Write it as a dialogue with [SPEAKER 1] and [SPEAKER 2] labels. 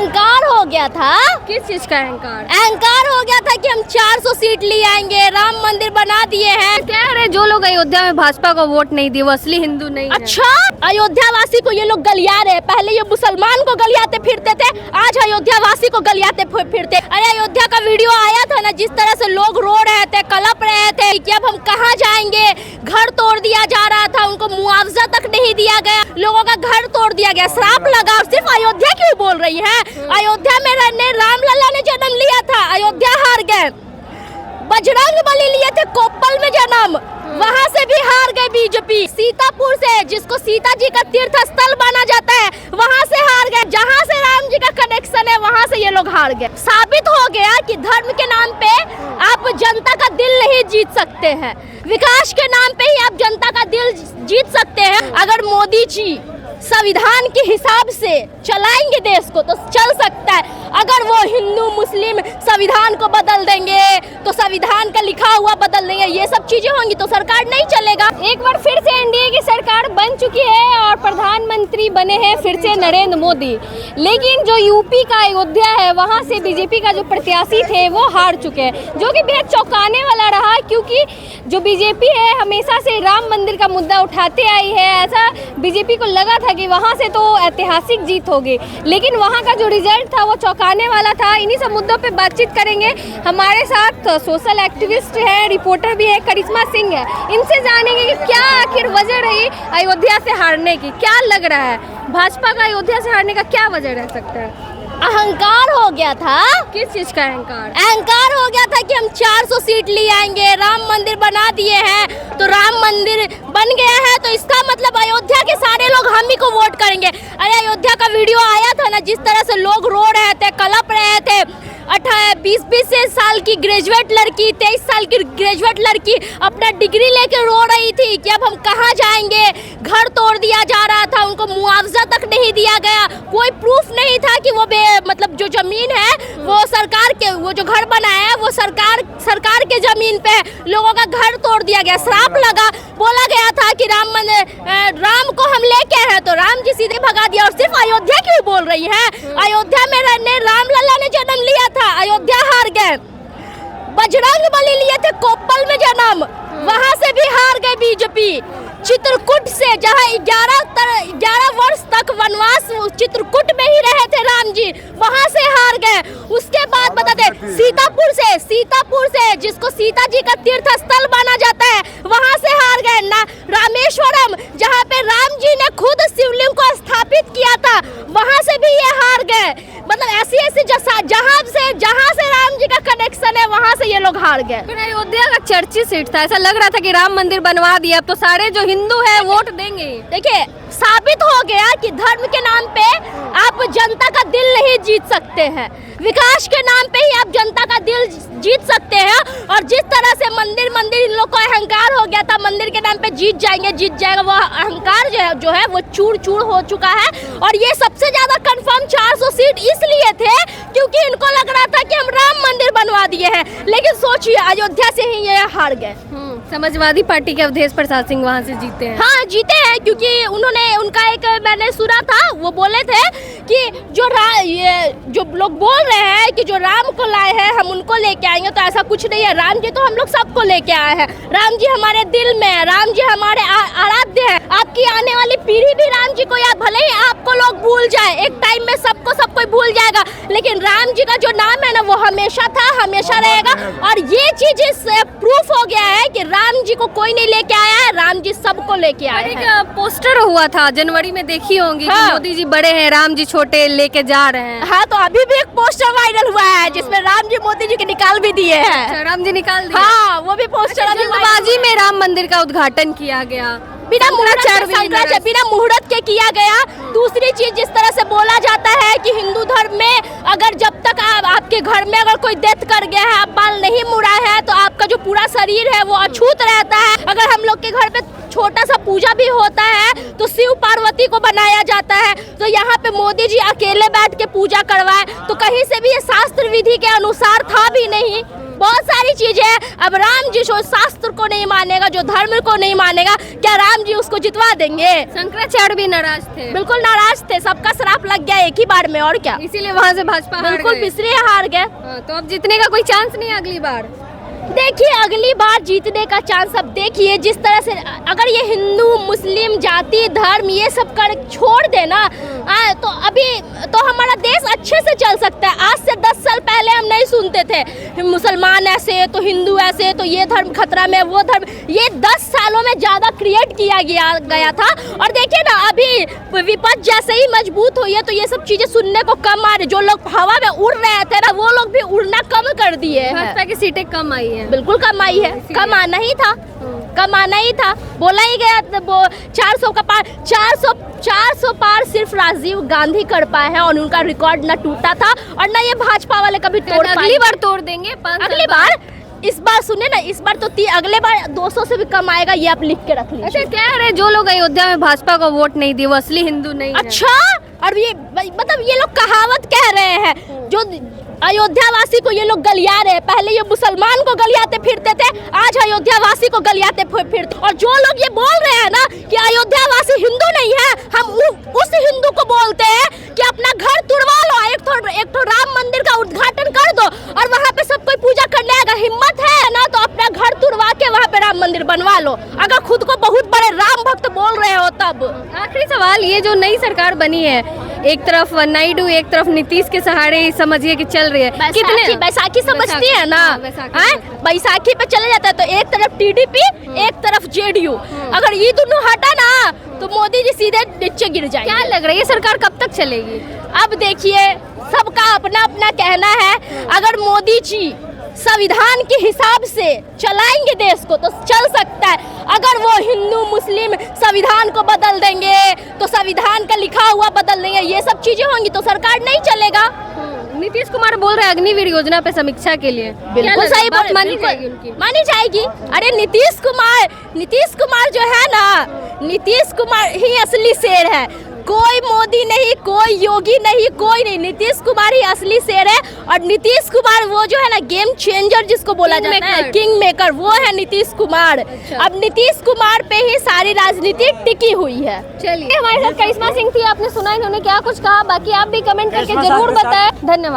[SPEAKER 1] अहंकार हो गया था।
[SPEAKER 2] किस चीज का अहंकार?
[SPEAKER 1] अहंकार हो गया था कि हम 400 सीट ले आएंगे, राम मंदिर बना दिए हैं।
[SPEAKER 2] कह रहे जो लोग अयोध्या में भाजपा को वोट नहीं दिए वो असली हिंदू नहीं है।
[SPEAKER 1] अच्छा, अयोध्या वासी को ये लोग गलिया रहे। पहले ये मुसलमान को गलियाते फिरते थे, आज अयोध्या वासी को गलियाते फिरते। अरे अयोध्या का वीडियो आया था ना, जिस तरह से लोग रो रहे थे, कलप रहे थे कि अब हम कहाँ जाएंगे। घर तोड़ दिया जा रहा था, उनको मुआवजा तक नहीं दिया गया, लोगों का घर तोड़ दिया गया, श्राप लगा। और सिर्फ अयोध्या क्यों बोल रही है? अयोध्या में रहने रामलला ने जन्म लिया था, अयोध्या हार गए। बजरंग बली लिए थे कोप्पल में जन्म, वहाँ से भी हार गए बीजेपी। सीतापुर से, जिसको सीता जी का तीर्थ स्थल माना जाता है, वहाँ से हार गए। जहाँ से राम जी का कनेक्शन है वहाँ से ये लोग हार गए। साबित हो गया कि धर्म के नाम पे आप जनता का दिल नहीं जीत सकते हैं, विकास के नाम पे ही आप जनता का दिल जीत सकते हैं। अगर मोदी जी संविधान के हिसाब से चलाएंगे देश को तो चल सकता है। अगर वो हिंदू मुस्लिम संविधान को बदल देंगे तो संविधान का लिखा हुआ बदल देंगे, ये सब चीजें होंगी तो सरकार नहीं चलेगा।
[SPEAKER 2] एक बार फिर से एनडीए की सरकार बन चुकी है और प्रधानमंत्री बने हैं फिर से नरेंद्र मोदी। लेकिन जो यूपी का अयोध्या है वहाँ से बीजेपी का जो प्रत्याशी थे वो हार चुके हैं, जो कि बेहद चौंकाने वाला रहा, क्योंकि जो बीजेपी है हमेशा से राम मंदिर का मुद्दा उठाते आई है। ऐसा बीजेपी को लगा था कि वहाँ से तो ऐतिहासिक जीत होगी, लेकिन वहाँ का जो रिजल्ट था वो चौंकाने वाला था। इन्हीं सब मुद्दों पे बातचीत करेंगे। हमारे साथ सोशल एक्टिविस्ट है, रिपोर्टर भी है, करिश्मा सिंह है। इनसे जानेंगे कि क्या आखिर वजह रही अयोध्या से हारने की, क्या लग रहा है भाजपा का अयोध्या से हारने का क्या वजह रह सकता है?
[SPEAKER 1] अहंकार हो गया था।
[SPEAKER 2] किस चीज का अहंकार?
[SPEAKER 1] अहंकार हो गया था कि हम 400 सीट ले आएंगे, राम मंदिर बना दिए हैं। तो राम मंदिर बन गया है तो इसका मतलब अयोध्या के सारे लोग हम ही को वोट करेंगे। अरे अयोध्या का वीडियो आया था ना, जिस तरह से लोग रो रहे थे, कलप रहे थे। 20-20 साल की ग्रेजुएट लड़की, 23 साल की ग्रेजुएट लड़की अपना डिग्री लेके रो रही थी कि अब हम कहाँ जाएंगे। घर तोड़ दिया जा रहा था, उनको मुआवजा तक नहीं दिया गया, कोई प्रूफ नहीं था कि वो मतलब जो जमीन है वो सरकार के, वो जो घर बनाया है वो सरकार के जमीन पे लोगों का घर तोड़ दिया गया, श्राप लगा। बोला गया था कि राम को हम लेके हैं, तो राम जी सीधे भगा दिया। और सिर्फ अयोध्या क्यों बोल रही है? अयोध्या में रहने रामलला ने जन्म लिया था, अयोध्या हार गए। बजरंग बली लिए थे कोप्पल में जन्म, वहाँ से भी हार गए बीजेपी। चित्रकूट से, जहाँ 11 वर्ष तक वनवास चित्रकूट में ही रहे थे राम जी, वहाँ से हार गए। उसके बाद बताते सीतापुर से, जिसको सीता जी का तीर्थ स्थल माना जाता है, वहाँ से हार गए। ना रामेश्वरम, जहाँ पे राम जी ने खुद शिवलिंग को स्थापित किया था, वहाँ से भी ये हार गए। मतलब ऐसी जहाँ से राम जी का कनेक्शन है वहाँ से ये लोग हार गए।
[SPEAKER 2] फिर अयोध्या का चर्चित सीट था, ऐसा लग रहा था कि राम मंदिर बनवा दिया अब तो सारे जो हिंदू है वोट देंगे।
[SPEAKER 1] देखिए, साबित हो गया कि धर्म के नाम पे आप जनता का दिल नहीं जीत सकते हैं, विकास के नाम पे ही आप जनता का दिल जीत सकते हैं। और जिस तरह से मंदिर इन लोग को अहंकार हो गया था, मंदिर के नाम पे जीत जाएगा, वो अहंकार जो है वो चूर हो चुका है। और ये सबसे ज्यादा कंफर्म 400 सीट इसलिए थे क्योंकि इनको लग रहा था कि हम राम मंदिर बनवा दिए हैं, लेकिन सोचिए अयोध्या से ही ये हार गए।
[SPEAKER 2] समाजवादी पार्टी के अवधेश प्रसाद सिंह वहाँ से जीते हैं।
[SPEAKER 1] हाँ, जीते हैं, क्योंकि उनका एक मैंने सुना था, वो बोले थे कि जो लोग बोल रहे हैं कि जो राम को लाए हैं हम उनको लेके आएंगे, तो ऐसा कुछ नहीं है। राम जी तो हम लोग सबको लेके आए हैं, राम जी हमारे दिल में है, राम जी हमारे आराध्य है। आपकी आने वाली पीढ़ी भी राम जी को याद, भले ही आपको लोग भूल जाए, एक टाइम में सब कोई भूल जाएगा, लेकिन राम जी का जो नाम है ना वो हमेशा था, हमेशा रहेगा। और ये चीज प्रूफ हो गया है कि राम जी को कोई नहीं लेके आया है, राम जी सबको लेके आए हैं।
[SPEAKER 2] एक पोस्टर हुआ था जनवरी में, देखी होंगी।
[SPEAKER 1] हाँ।
[SPEAKER 2] कि मोदी जी बड़े हैं, राम जी छोटे, लेके जा रहे हैं।
[SPEAKER 1] हाँ, तो अभी भी एक पोस्टर वायरल हुआ है जिसमें राम जी मोदी जी के निकाल भी दिए हैं।
[SPEAKER 2] अच्छा, राम जी निकाल दिए।
[SPEAKER 1] हाँ, वो भी पोस्टर अभी
[SPEAKER 2] जल्दबाजी में राम मंदिर का उद्घाटन किया गया,
[SPEAKER 1] बिना मुहूर्त के किया गया। दूसरी चीज, जिस तरह से बोला जाता है कि हिंदू धर्म में अगर जब तक आपके घर में अगर कोई डेथ कर गया है, आप बाल नहीं मुड़ा है, तो आपका जो पूरा शरीर है वो अछूत रहता है। अगर हम लोग के घर पे छोटा सा पूजा भी होता है तो शिव पार्वती को बनाया जाता है, तो यहाँ पे मोदी जी अकेले बैठ के पूजा करवाए, तो कहीं से भी ये शास्त्र विधि के अनुसार था भी नहीं। बहुत सारी चीजें हैं। अब राम जी जो शास्त्र को नहीं मानेगा, जो धर्म को नहीं मानेगा, क्या राम जी उसको जितवा देंगे?
[SPEAKER 2] शंकराचार्य भी नाराज थे,
[SPEAKER 1] बिल्कुल नाराज थे, सबका श्राप लग गया एक ही बार में, और क्या।
[SPEAKER 2] इसीलिए वहाँ से भाजपा हार
[SPEAKER 1] बिल्कुल
[SPEAKER 2] गए।
[SPEAKER 1] पिछले हार गए।
[SPEAKER 2] हाँ, तो अब जीतने का कोई चांस नहीं है अगली बार।
[SPEAKER 1] देखिए अगली बार जीतने का चांस, अब देखिए जिस तरह से अगर ये हिंदू मुस्लिम जाति धर्म ये सब कर छोड़ देना तो अभी तो हमारा देश अच्छे से चल सकता है। आज से 10 साल पहले हम नहीं सुनते थे मुसलमान ऐसे तो हिंदू ऐसे, तो ये धर्म खतरा में वो धर्म, ये 10 सालों में ज़्यादा क्रिएट किया गया था। और देखिए ना अभी विपक्ष जैसे ही मजबूत हुई है तो ये सब चीज़ें सुनने को कम आ रही। जो लोग हवा में उड़ रहे थे ना वो लोग भी उड़ना कम कर दिए हैं।
[SPEAKER 2] भाजपा की सीटें कम आई है।
[SPEAKER 1] बिल्कुल कम आई है, कम आना ही था, कम आना ही था। बोला ही गया वो 400 का पार, 400 पार सिर्फ राजीव गांधी कर पाए हैं और उनका रिकॉर्ड ना टूटा था और ना ये भाजपा वाले कभी तोड़ पाए।
[SPEAKER 2] अगली बार तोड़ देंगे,
[SPEAKER 1] अगली बार, इस बार सुने ना, इस बार तो अगले बार 200 से भी कम आएगा, ये आप लिख के रख लीजिए।
[SPEAKER 2] अच्छा कह रहे जो लोग अयोध्या में भाजपा को वोट नहीं दिए वो असली हिंदू नहीं है।
[SPEAKER 1] अच्छा, और ये मतलब ये लोग कहावत कह रहे हैं, जो अयोध्या वासी को ये लोग गलिया रहे हैं। पहले ये मुसलमान को गलियाते फिरते थे, आज अयोध्या वासी को गलियाते फिरते। और जो लोग ये बोल रहे हैं ना कि अयोध्या वासी हिंदू नहीं है, हम उस हिंदू को बोलते हैं कि अपना घर तुड़वा लो, एक तो राम मंदिर का उद्घाटन कर दो और वहाँ पे सब कोई पूजा करने आएगा। हिम्मत है ना तो अपना घर तुड़वा के वहाँ पे राम मंदिर बनवा लो, अगर खुद को बहुत बड़े राम भक्त बोल रहे हो तब।
[SPEAKER 2] आखिरी सवाल, ये जो नई सरकार बनी है, एक तरफ नायडू एक तरफ नीतीश के सहारे समझिए कि चल रही है, कितने
[SPEAKER 1] बैसाखी समझती है ना, बैसाखी पे चले जाता है तो एक तरफ टीडीपी एक तरफ जेडीयू, अगर ये दोनों हटा ना तो मोदी जी सीधे नीचे गिर जाएंगे।
[SPEAKER 2] क्या लग रहा है ये सरकार कब तक चलेगी?
[SPEAKER 1] अब देखिए सबका अपना अपना कहना है, अगर मोदी जी संविधान के हिसाब से चलाएंगे देश को तो चल सकता है। अगर वो हिंदू मुस्लिम संविधान को बदल देंगे तो संविधान का लिखा हुआ बदल देंगे, ये सब चीजें होंगी तो सरकार नहीं चलेगा।
[SPEAKER 2] नीतीश कुमार बोल रहे हैं अग्निवीर योजना पे समीक्षा के लिए,
[SPEAKER 1] बिल्कुल सही बात
[SPEAKER 2] मानी जाएगी उनकी?
[SPEAKER 1] मानी जाएगी। अरे नीतीश कुमार जो है ना, नीतीश कुमार ही असली शेर है, कोई मोदी नहीं, कोई योगी नहीं, कोई नहीं, नीतीश कुमार ही असली शेर है। और नीतीश कुमार वो जो है ना गेम चेंजर जिसको बोला जाता है, किंग मेकर, वो है नीतीश कुमार। अब नीतीश कुमार पे ही सारी राजनीति टिकी हुई है।
[SPEAKER 2] चलिए, हमारे साथ करिश्मा सिंह थी, आपने सुना इन्होंने क्या कुछ कहा, बाकी आप भी कमेंट करके जरूर बताएं। धन्यवाद।